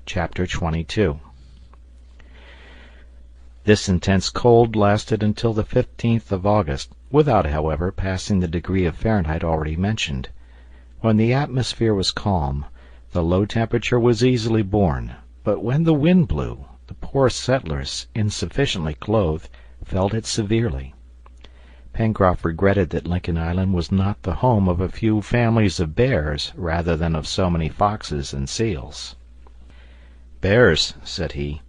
Chapter 22. This intense cold lasted until the 15th of August, without, however, passing the degree of Fahrenheit already mentioned. When the atmosphere was calm, the low temperature was easily borne, but when the wind blew, the poor settlers, insufficiently clothed, felt it severely. Pencroft regretted that Lincoln Island was not the home of a few families of bears rather than of so many foxes and seals. "Bears," said he,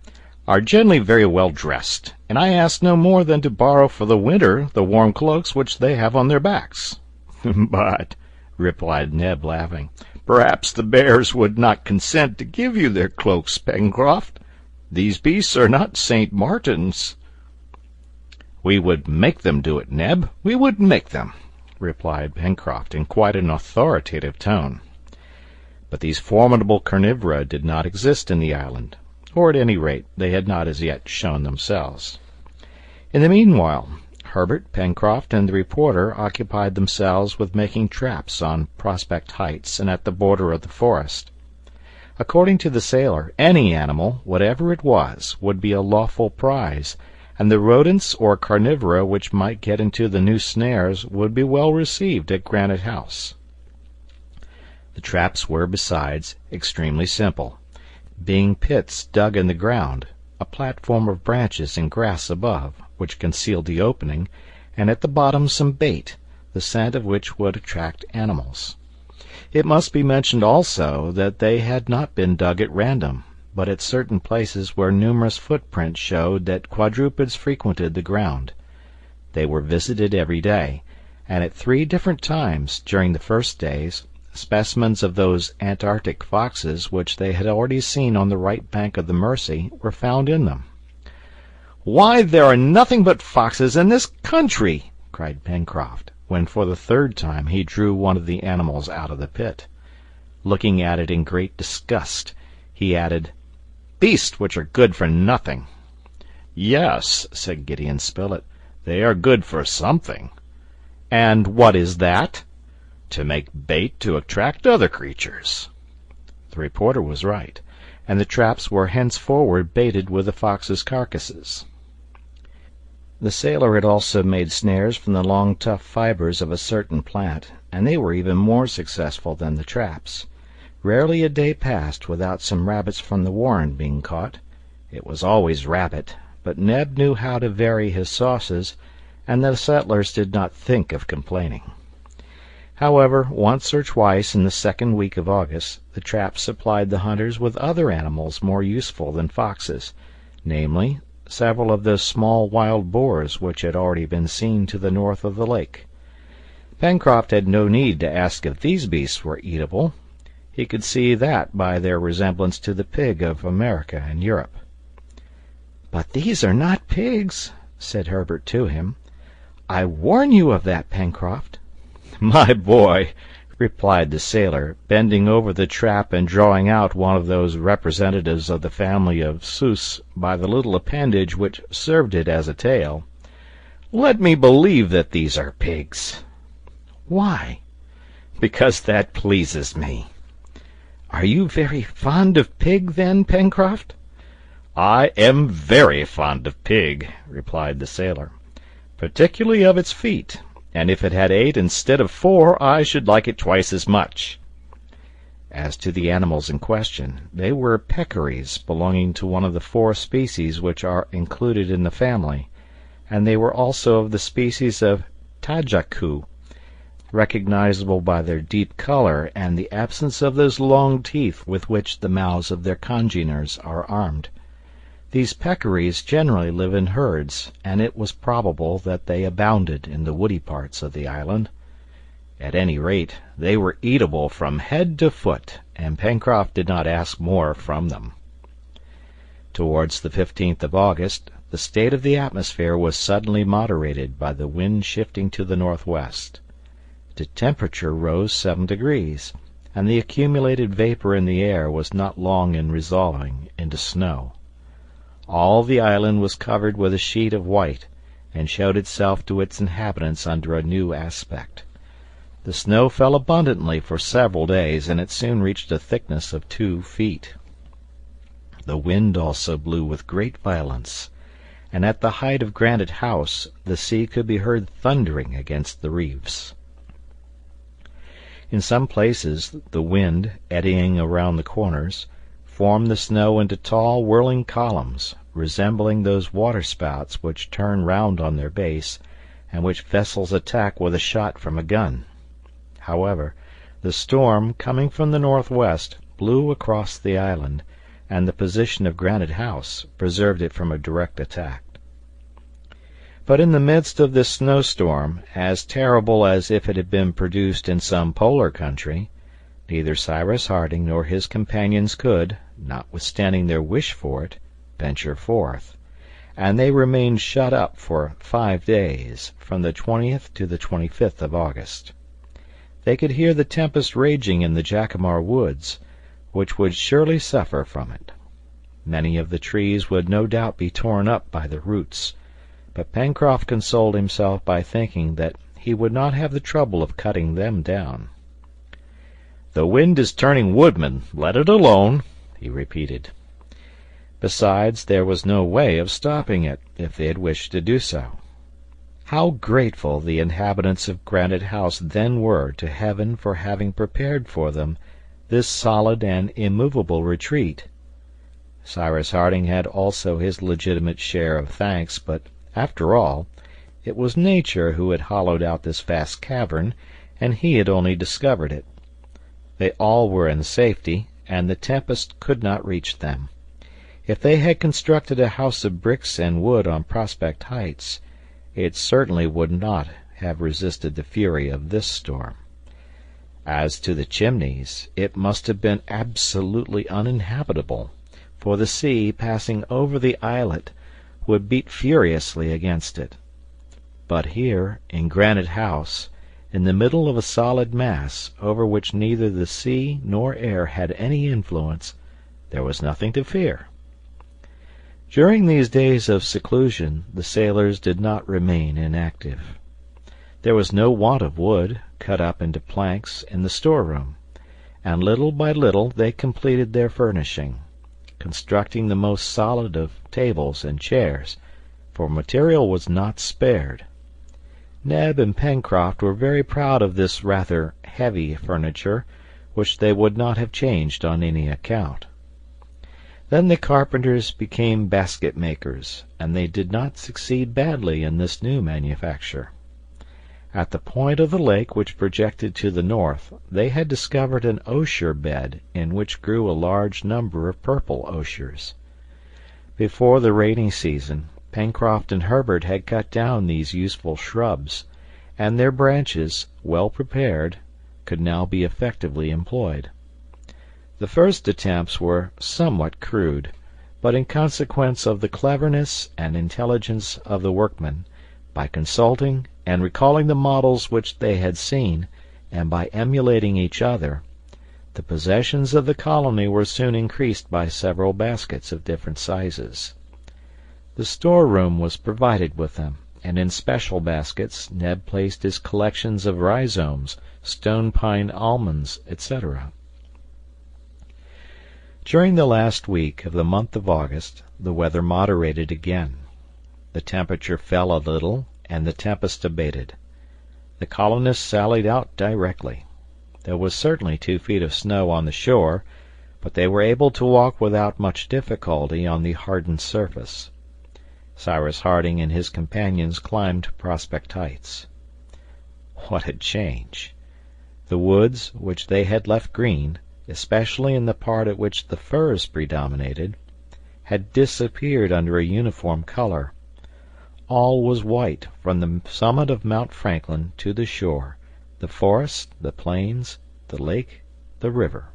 "are generally very well dressed, and I ask no more than to borrow for the winter the warm cloaks which they have on their backs." "But," replied Neb, laughing, "perhaps the bears would not consent to give you their cloaks, Pencroft. These beasts are not St. Martins." "We would make them do it, Neb, we would make them," replied Pencroft in quite an authoritative tone. But these formidable carnivora did not exist in the island, or at any rate they had not as yet shown themselves. In the meanwhile, Herbert, Pencroft, and the reporter occupied themselves with making traps on Prospect Heights and at the border of the forest. According to the sailor, any animal, whatever it was, would be a lawful prize, and the rodents or carnivora which might get into the new snares would be well received at Granite House. The traps were, besides, extremely simple, being pits dug in the ground, a platform of branches and grass above, which concealed the opening, and at the bottom some bait, the scent of which would attract animals. It must be mentioned also that they had not been dug at random, but at certain places where numerous footprints showed that quadrupeds frequented the ground. They were visited every day, and at 3 different times during the first days specimens of those Antarctic foxes which they had already seen on the right bank of the Mersey were found in them. "Why, there are nothing but foxes in this country!" cried Pencroft, when for the 3rd time he drew one of the animals out of the pit. Looking at it in great disgust, he added, "Beasts which are good for nothing." "Yes," said Gideon Spilett, "they are good for something." "And what is that?" "To make bait to attract other creatures." The reporter was right, and the traps were henceforward baited with the foxes' carcasses. The sailor had also made snares from the long tough fibers of a certain plant, and they were even more successful than the traps. Rarely a day passed without some rabbits from the warren being caught. It was always rabbit, but Neb knew how to vary his sauces, and the settlers did not think of complaining. However, once or twice in the 2nd week of August, the traps supplied the hunters with other animals more useful than foxes, namely, several of those small wild boars which had already been seen to the north of the lake. Pencroft had no need to ask if these beasts were eatable. He could see that by their resemblance to the pig of America and Europe. "But these are not pigs," said Herbert to him. "I warn you of that, Pencroft." "My boy," replied the sailor, bending over the trap and drawing out one of those representatives of the family of Sus by the little appendage which served it as a tail, "let me believe that these are pigs." "Why?" "Because that pleases me." "Are you very fond of pig, then, Pencroft?" "I am very fond of pig," replied the sailor, "particularly of its feet, and if it had 8 instead of 4 I should like it twice as much." As to the animals in question, they were peccaries belonging to one of the 4 species which are included in the family, and they were also of the species of tajacu, recognizable by their deep color and the absence of those long teeth with which the mouths of their congeners are armed. These peccaries generally live in herds, and it was probable that they abounded in the woody parts of the island. At any rate, they were eatable from head to foot, and Pencroft did not ask more from them. Towards the 15th of August, the state of the atmosphere was suddenly moderated by the wind shifting to the northwest. The temperature rose 7 degrees, and the accumulated vapor in the air was not long in resolving into snow. All the island was covered with a sheet of white, and showed itself to its inhabitants under a new aspect. The snow fell abundantly for several days, and it soon reached a thickness of 2 feet. The wind also blew with great violence, and at the height of Granite House the sea could be heard thundering against the reefs. In some places the wind, eddying around the corners, formed the snow into tall whirling columns, resembling those waterspouts which turn round on their base, and which vessels attack with a shot from a gun. However, the storm, coming from the northwest, blew across the island, and the position of Granite House preserved it from a direct attack. But in the midst of this snowstorm, as terrible as if it had been produced in some polar country, neither Cyrus Harding nor his companions could, notwithstanding their wish for it, venture forth, and they remained shut up for 5 days, from the 20th to the 25th of August. They could hear the tempest raging in the Jacamar woods, which would surely suffer from it. Many of the trees would no doubt be torn up by the roots, but Pencroft consoled himself by thinking that he would not have the trouble of cutting them down. "The wind is turning woodman, let it alone," he repeated. Besides, there was no way of stopping it, if they had wished to do so. How grateful the inhabitants of Granite House then were to heaven for having prepared for them this solid and immovable retreat! Cyrus Harding had also his legitimate share of thanks, but, after all, it was nature who had hollowed out this vast cavern, and he had only discovered it. They all were in safety, and the tempest could not reach them. If they had constructed a house of bricks and wood on Prospect Heights, it certainly would not have resisted the fury of this storm. As to the chimneys, it must have been absolutely uninhabitable, for the sea, passing over the islet, would beat furiously against it. But here, in Granite House, in the middle of a solid mass, over which neither the sea nor air had any influence, there was nothing to fear. During these days of seclusion the sailors did not remain inactive. There was no want of wood, cut up into planks, in the storeroom, and little by little they completed their furnishing, constructing the most solid of tables and chairs, for material was not spared. Neb and Pencroft were very proud of this rather heavy furniture, which they would not have changed on any account. Then the carpenters became basket makers, and they did not succeed badly in this new manufacture. At the point of the lake which projected to the north they had discovered an osier bed in which grew a large number of purple osiers. Before the rainy season, Pencroft and Herbert had cut down these useful shrubs, and their branches, well prepared, could now be effectively employed. The first attempts were somewhat crude, but in consequence of the cleverness and intelligence of the workmen, by consulting and recalling the models which they had seen, and by emulating each other, the possessions of the colony were soon increased by several baskets of different sizes. The storeroom was provided with them, and in special baskets Neb placed his collections of rhizomes, stone pine almonds, etc. During the last week of the month of August the weather moderated again. The temperature fell a little, and the tempest abated. The colonists sallied out directly. There was certainly 2 feet of snow on the shore, but they were able to walk without much difficulty on the hardened surface. Cyrus Harding and his companions climbed Prospect Heights. What a change! The woods, which they had left green, especially in the part at which the firs predominated, had disappeared under a uniform color. All was white from the summit of Mount Franklin to the shore, the forest, the plains, the lake, the river.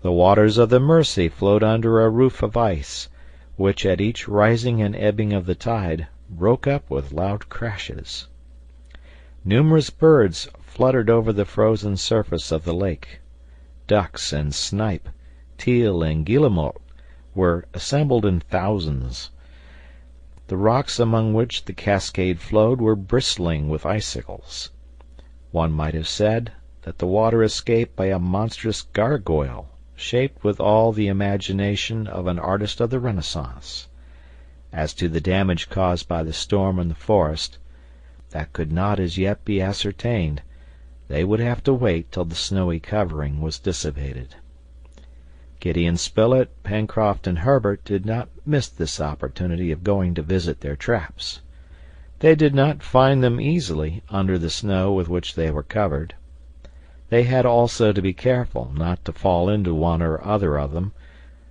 The waters of the Mersey flowed under a roof of ice, which at each rising and ebbing of the tide broke up with loud crashes. Numerous birds fluttered over the frozen surface of the lake. Ducks and snipe, teal and guillemot were assembled in thousands. The rocks among which the cascade flowed were bristling with icicles. One might have said that the water escaped by a monstrous gargoyle shaped with all the imagination of an artist of the Renaissance. As to the damage caused by the storm in the forest, that could not as yet be ascertained. They would have to wait till the snowy covering was dissipated. Gideon Spilett, Pencroft, and Herbert did not miss this opportunity of going to visit their traps. They did not find them easily under the snow with which they were covered. They had also to be careful not to fall into one or other of them,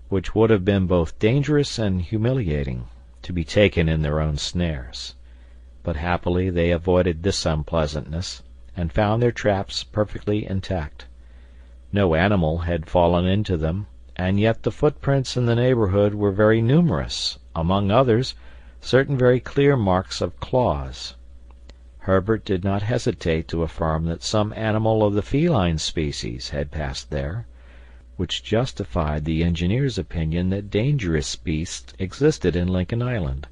which would have been both dangerous and humiliating, to be taken in their own snares. But happily they avoided this unpleasantness, and found their traps perfectly intact. No animal had fallen into them, and yet the footprints in the neighborhood were very numerous, among others, certain very clear marks of claws. Herbert did not hesitate to affirm that some animal of the feline species had passed there, which justified the engineer's opinion that dangerous beasts existed in Lincoln Island.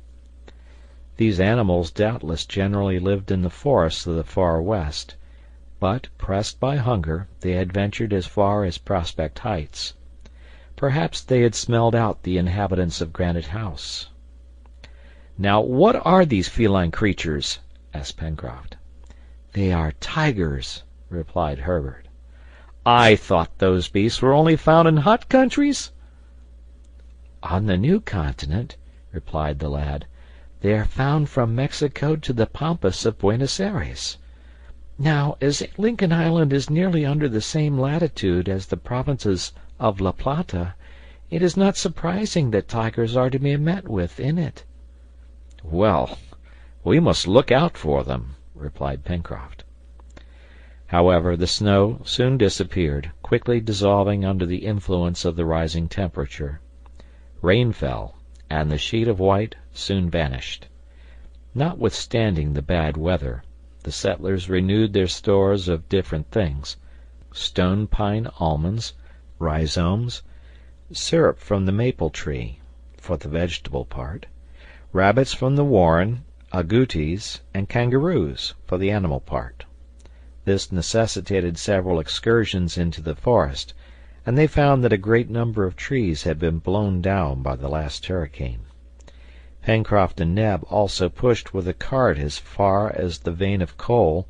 These animals doubtless generally lived in the forests of the far west, but, pressed by hunger, they had ventured as far as Prospect Heights. Perhaps they had smelled out the inhabitants of Granite House. "Now, what are these feline creatures?" asked Pencroft. "They are tigers," replied Herbert. "I thought those beasts were only found in hot countries?" "On the new continent," replied the lad, "they are found from Mexico to the pampas of Buenos Aires. Now, as Lincoln Island is nearly under the same latitude as the provinces of La Plata, it is not surprising that tigers are to be met with in it." "Well, we must look out for them," replied Pencroft. However, the snow soon disappeared, quickly dissolving under the influence of the rising temperature. Rain fell, and the sheet of white soon vanished. Notwithstanding the bad weather, the settlers renewed their stores of different things: stone pine almonds, rhizomes, syrup from the maple tree, for the vegetable part, rabbits from the warren, agoutis, and kangaroos, for the animal part. This necessitated several excursions into the forest, and they found that a great number of trees had been blown down by the last hurricane. Pencroft and Neb also pushed with a cart as far as the vein of coal,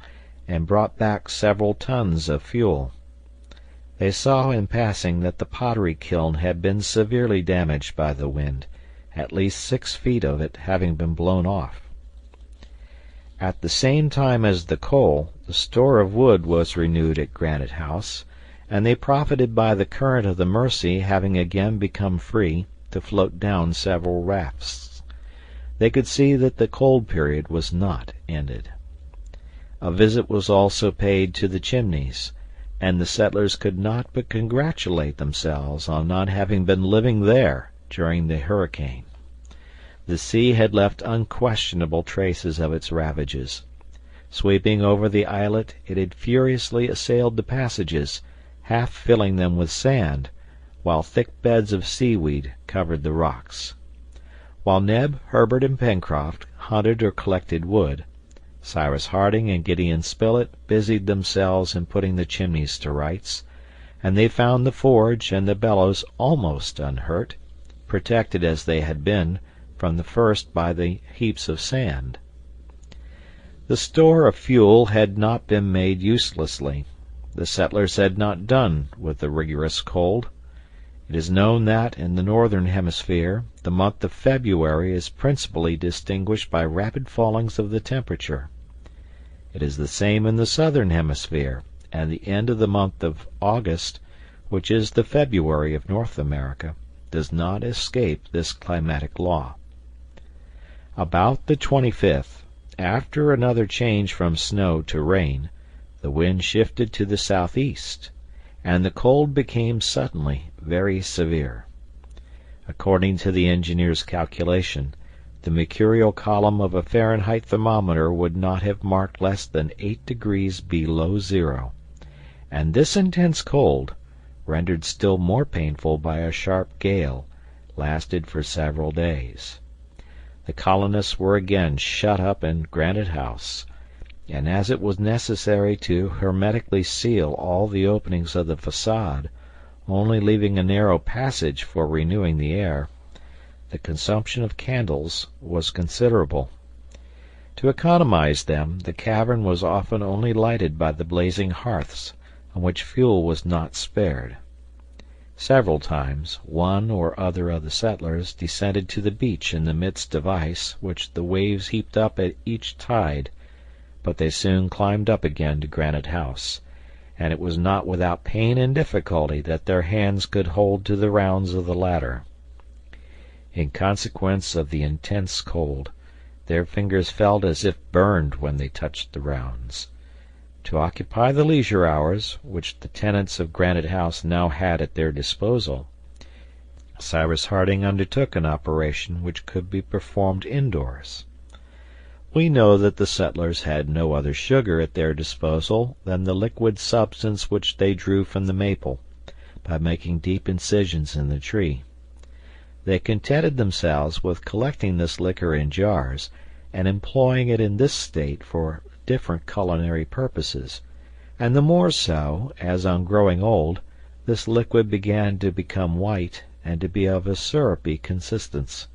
and brought back several tons of fuel. They saw in passing that the pottery kiln had been severely damaged by the wind, at least 6 feet of it having been blown off. At the same time as the coal, the store of wood was renewed at Granite House, and they profited by the current of the Mercy having again become free to float down several rafts. They could see that the cold period was not ended. A visit was also paid to the Chimneys, and the settlers could not but congratulate themselves on not having been living there during the hurricane. The sea had left unquestionable traces of its ravages. Sweeping over the islet, it had furiously assailed the passages, half filling them with sand, while thick beds of seaweed covered the rocks. While Neb, Herbert, and Pencroft hunted or collected wood, Cyrus Harding and Gideon Spilett busied themselves in putting the Chimneys to rights, and they found the forge and the bellows almost unhurt, protected as they had been from the first by the heaps of sand. The store of fuel had not been made uselessly. The settlers had not done with the rigorous cold. It is known that, in the northern hemisphere, the month of February is principally distinguished by rapid fallings of the temperature. It is the same in the southern hemisphere, and the end of the month of August, which is the February of North America, does not escape this climatic law. About the 25th, after another change from snow to rain, the wind shifted to the southeast, and the cold became suddenly very severe. According to the engineer's calculation, the mercurial column of a Fahrenheit thermometer would not have marked less than 8 degrees below zero, and this intense cold, rendered still more painful by a sharp gale, lasted for several days. The colonists were again shut up in Granite House, and as it was necessary to hermetically seal all the openings of the façade, only leaving a narrow passage for renewing the air, the consumption of candles was considerable. To economize them, the cavern was often only lighted by the blazing hearths, on which fuel was not spared. Several times one or other of the settlers descended to the beach in the midst of ice which the waves heaped up at each tide, but they soon climbed up again to Granite House, and it was not without pain and difficulty that their hands could hold to the rounds of the ladder. In consequence of the intense cold, their fingers felt as if burned when they touched the rounds. To occupy the leisure hours, which the tenants of Granite House now had at their disposal, Cyrus Harding undertook an operation which could be performed indoors. We know that the settlers had no other sugar at their disposal than the liquid substance which they drew from the maple, by making deep incisions in the tree. They contented themselves with collecting this liquor in jars, and employing it in this state for different culinary purposes, and the more so, as on growing old, this liquid began to become white and to be of a syrupy consistence.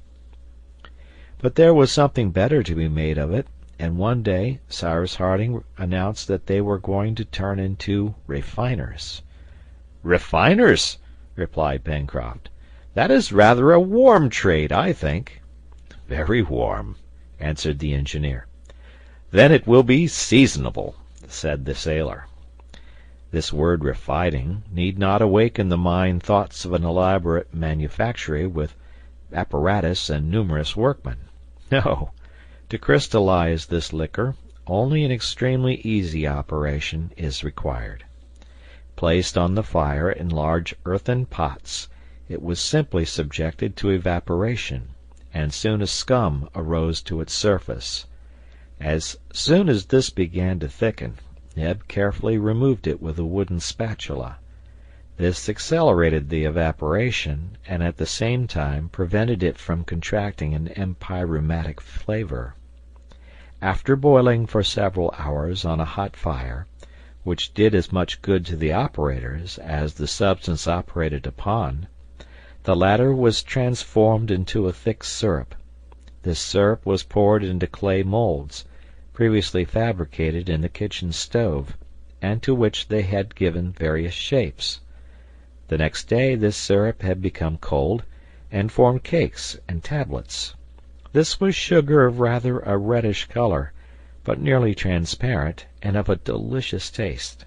But there was something better to be made of it, and one day Cyrus Harding announced that they were going to turn into refiners. "Refiners?" replied Pencroft. "That is rather a warm trade, I think." "Very warm," answered the engineer. "Then it will be seasonable," said the sailor. This word refining need not awaken the mind thoughts of an elaborate manufactory with apparatus and numerous workmen. No, to crystallize this liquor, only an extremely easy operation is required. Placed on the fire in large earthen pots, it was simply subjected to evaporation, and soon a scum arose to its surface. As soon as this began to thicken, Neb carefully removed it with a wooden spatula. This accelerated the evaporation, and at the same time prevented it from contracting an empyreumatic flavor. After boiling for several hours on a hot fire, which did as much good to the operators as the substance operated upon, the latter was transformed into a thick syrup. This syrup was poured into clay molds, previously fabricated in the kitchen stove, and to which they had given various shapes. The next day this syrup had become cold, and formed cakes and tablets. This was sugar of rather a reddish color, but nearly transparent, and of a delicious taste.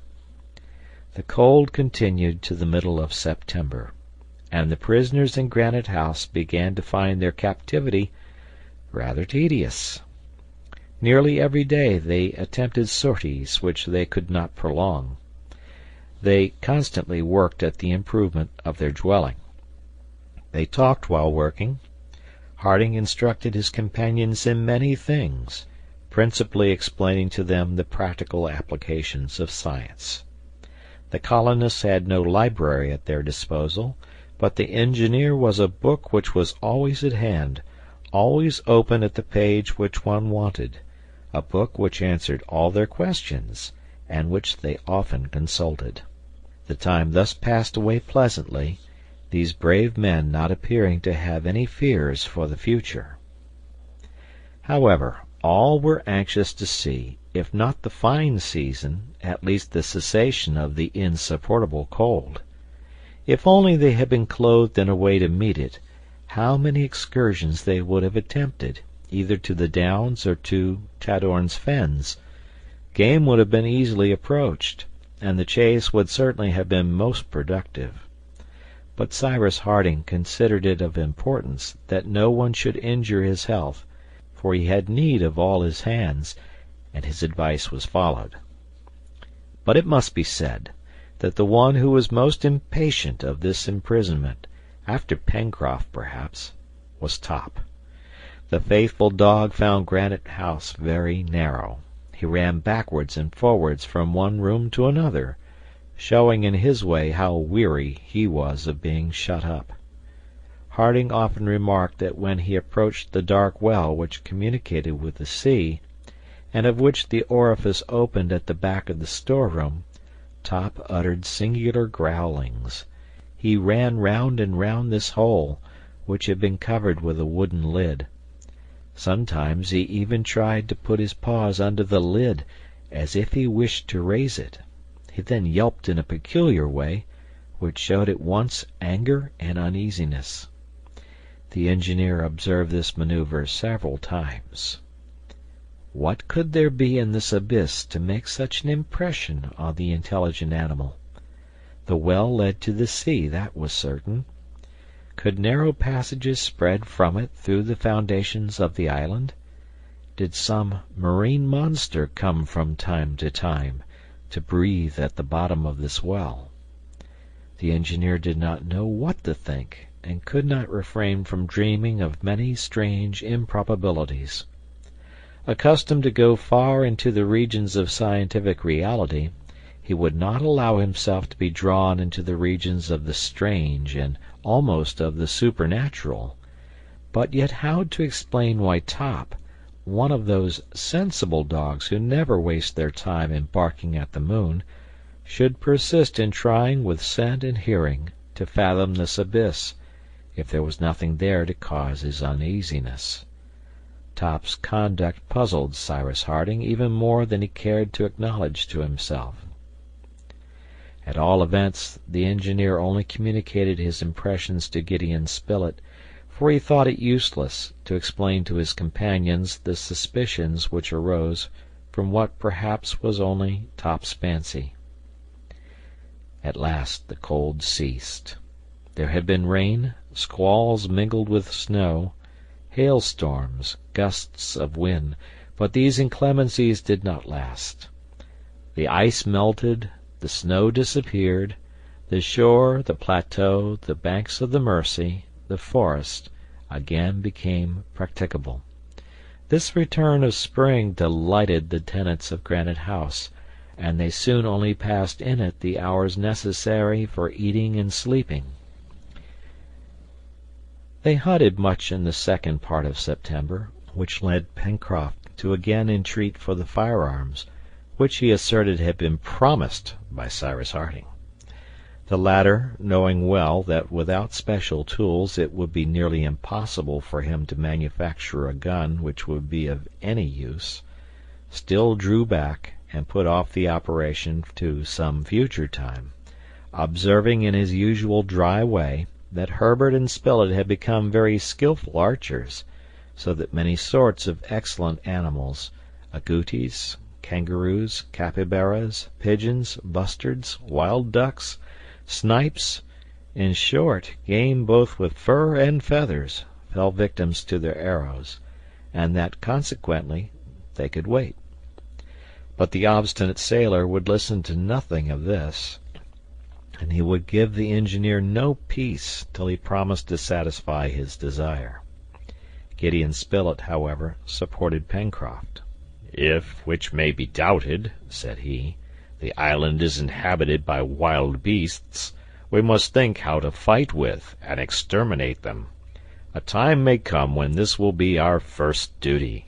The cold continued to the middle of September, and the prisoners in Granite House began to find their captivity rather tedious. Nearly every day they attempted sorties which they could not prolong. They constantly worked at the improvement of their dwelling. They talked while working. Harding instructed his companions in many things, principally explaining to them the practical applications of science. The colonists had no library at their disposal, but the engineer was a book which was always at hand, always open at the page which one wanted, a book which answered all their questions, and which they often consulted. The time thus passed away pleasantly, these brave men not appearing to have any fears for the future. However, all were anxious to see, if not the fine season, at least the cessation of the insupportable cold. If only they had been clothed in a way to meet it, how many excursions they would have attempted, either to the downs or to Tadorn's fens. Game would have been easily approached, and the chase would certainly have been most productive. But Cyrus Harding considered it of importance that no one should injure his health, for he had need of all his hands, and his advice was followed. But it must be said that the one who was most impatient of this imprisonment, after Pencroft perhaps, was Top. The faithful dog found Granite House very narrow. He ran backwards and forwards from one room to another, showing in his way how weary he was of being shut up. Harding often remarked that when he approached the dark well which communicated with the sea, and of which the orifice opened at the back of the storeroom, Top uttered singular growlings. he ran round and round this hole, which had been covered with a wooden lid. Sometimes he even tried to put his paws under the lid, as if he wished to raise it. He then yelped in a peculiar way, which showed at once anger and uneasiness. The engineer observed this maneuver several times. What could there be in this abyss to make such an impression on the intelligent animal? The well led to the sea, that was certain. Could narrow passages spread from it through the foundations of the island? Did some marine monster come from time to breathe at the bottom of this well? The engineer did not know what to think, and could not refrain from dreaming of many strange improbabilities. Accustomed to go far into the regions of scientific reality, he would not allow himself to be drawn into the regions of the strange and almost of the supernatural. But yet how to explain why Top, one of those sensible dogs who never waste their time in barking at the moon, should persist in trying with scent and hearing to fathom this abyss, if there was nothing there to cause his uneasiness? Top's conduct puzzled Cyrus Harding even more than he cared to acknowledge to himself. At all events, the engineer only communicated his impressions to Gideon Spilett, for he thought it useless to explain to his companions the suspicions which arose from what perhaps was only Top's fancy. At last the cold ceased. There had been rain, squalls mingled with snow, hailstorms, gusts of wind, but these inclemencies did not last. The ice melted, the snow disappeared, the shore, the plateau, the banks of the Mersey, the forest, again became practicable. This return of spring delighted the tenants of Granite House, and they soon only passed in it the hours necessary for eating and sleeping. They hunted much in the second part of September, which led Pencroft to again entreat for the firearms, which he asserted had been promised by Cyrus Harding. The latter, knowing well that without special tools it would be nearly impossible for him to manufacture a gun which would be of any use, still drew back and put off the operation to some future time, observing in his usual dry way that Herbert and Spilett had become very skilful archers, so that many sorts of excellent animals, agoutis, kangaroos, capybaras, pigeons, bustards, wild ducks, snipes, in short, game both with fur and feathers, fell victims to their arrows, and that consequently they could wait. But the obstinate sailor would listen to nothing of this, and he would give the engineer no peace till he promised to satisfy his desire. Gideon Spilett, however, supported Pencroft. "If, which may be doubted," said he, "the island is inhabited by wild beasts, we must think how to fight with and exterminate them. A time may come when this will be our first duty."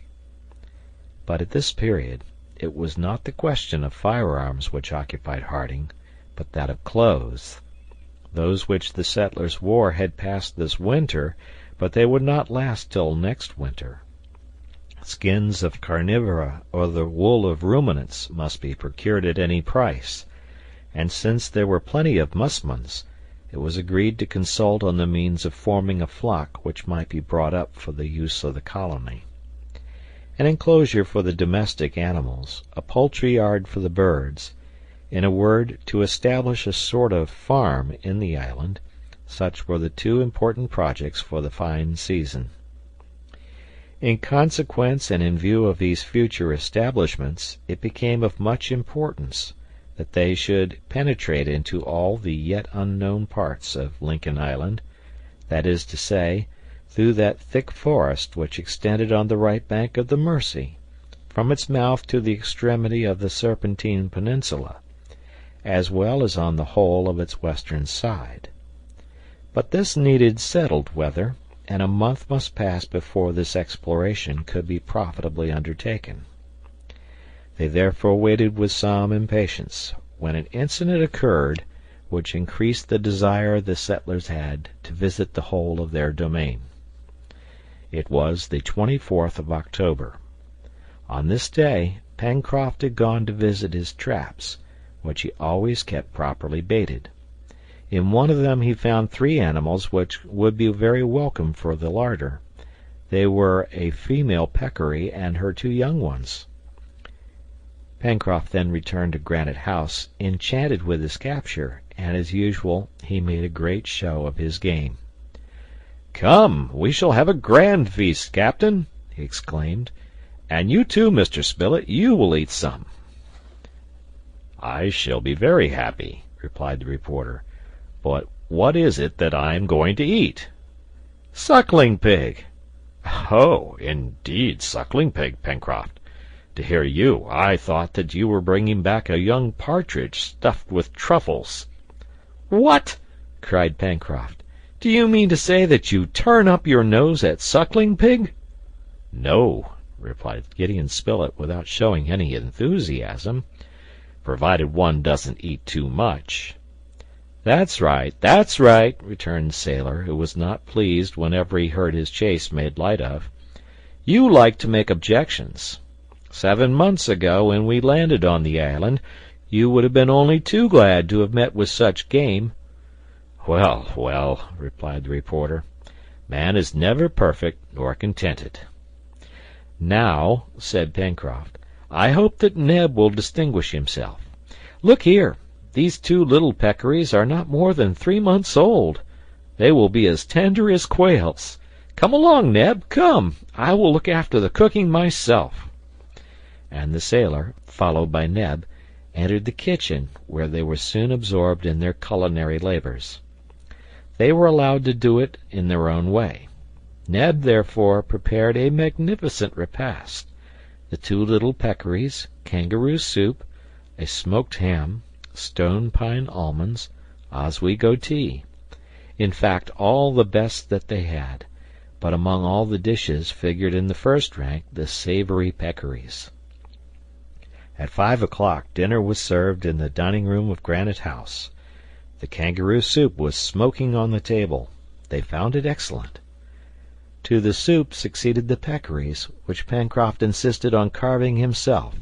But at this period it was not the question of firearms which occupied Harding, but that of clothes. Those which the settlers wore had passed this winter, but they would not last till next winter. Skins of carnivora or the wool of ruminants must be procured at any price, and since there were plenty of musmons, it was agreed to consult on the means of forming a flock which might be brought up for the use of the colony. An enclosure for the domestic animals, a poultry yard for the birds, in a word, to establish a sort of farm in the island, such were the two important projects for the fine season. In consequence and in view of these future establishments, it became of much importance that they should penetrate into all the yet unknown parts of Lincoln Island, that is to say, through that thick forest which extended on the right bank of the Mersey, from its mouth to the extremity of the Serpentine Peninsula, as well as on the whole of its western side. But this needed settled weather, and a month must pass before this exploration could be profitably undertaken. They therefore waited with some impatience, when an incident occurred which increased the desire the settlers had to visit the whole of their domain. It was the 24th of October. On this day Pencroft had gone to visit his traps, which he always kept properly baited. In one of them he found 3 animals which would be very welcome for the larder. They were a female peccary and her 2 young ones. Pencroft then returned to Granite House, enchanted with his capture, and as usual he made a great show of his game. "Come, we shall have a grand feast, Captain," he exclaimed, "and you too, Mr. Spilett, you will eat some." "I shall be very happy," replied the reporter, "but what is it that I am going to eat?" "Suckling pig." "Oh, indeed, suckling pig, Pencroft. To hear you, I thought that you were bringing back a young partridge stuffed with truffles." "What!" cried Pencroft. "Do you mean to say that you turn up your nose at suckling pig?" "No," replied Gideon Spilett without showing any enthusiasm, "provided one doesn't eat too much." That's right," returned the sailor, who was not pleased whenever he heard his chase made light of. "You like to make objections. 7 months ago, when we landed on the island, you would have been only too glad to have met with such game." "Well, well," replied the reporter, "man is never perfect nor contented." "Now," said Pencroft, "I hope that Neb will distinguish himself. Look here, these 2 little peccaries are not more than 3 months old. They will be as tender as quails. Come along, Neb, come! I will look after the cooking myself." And the sailor, followed by Neb, entered the kitchen, where they were soon absorbed in their culinary labors. They were allowed to do it in their own way. Neb, therefore, prepared a magnificent repast: the 2 little peccaries, kangaroo soup, a smoked ham, stone pine almonds, Oswego tea, in fact all the best that they had, but among all the dishes figured in the first rank the savory peccaries. At 5 o'clock dinner was served in the dining room of Granite House. The kangaroo soup was smoking on the table. They found it excellent. To the soup succeeded the peccaries, which Pencroft insisted on carving himself,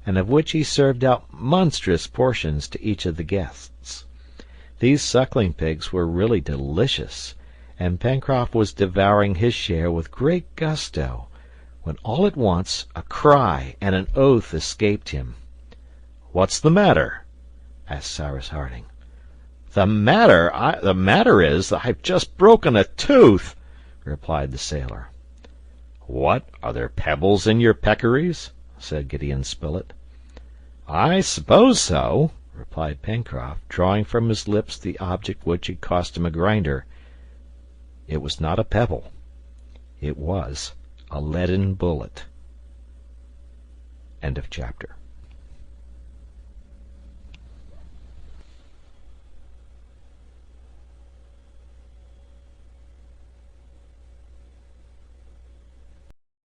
and of which he served out monstrous portions to each of the guests. These suckling pigs were really delicious, and Pencroft was devouring his share with great gusto, when all at once a cry and an oath escaped him. "What's the matter?" asked Cyrus Harding. "The matter is, I've just broken a tooth," replied the sailor. "What, are there pebbles in your peccaries?" said Gideon Spilett. "I suppose so," replied Pencroft, drawing from his lips the object which had cost him a grinder. It was not a pebble. It was a leaden bullet. End of chapter.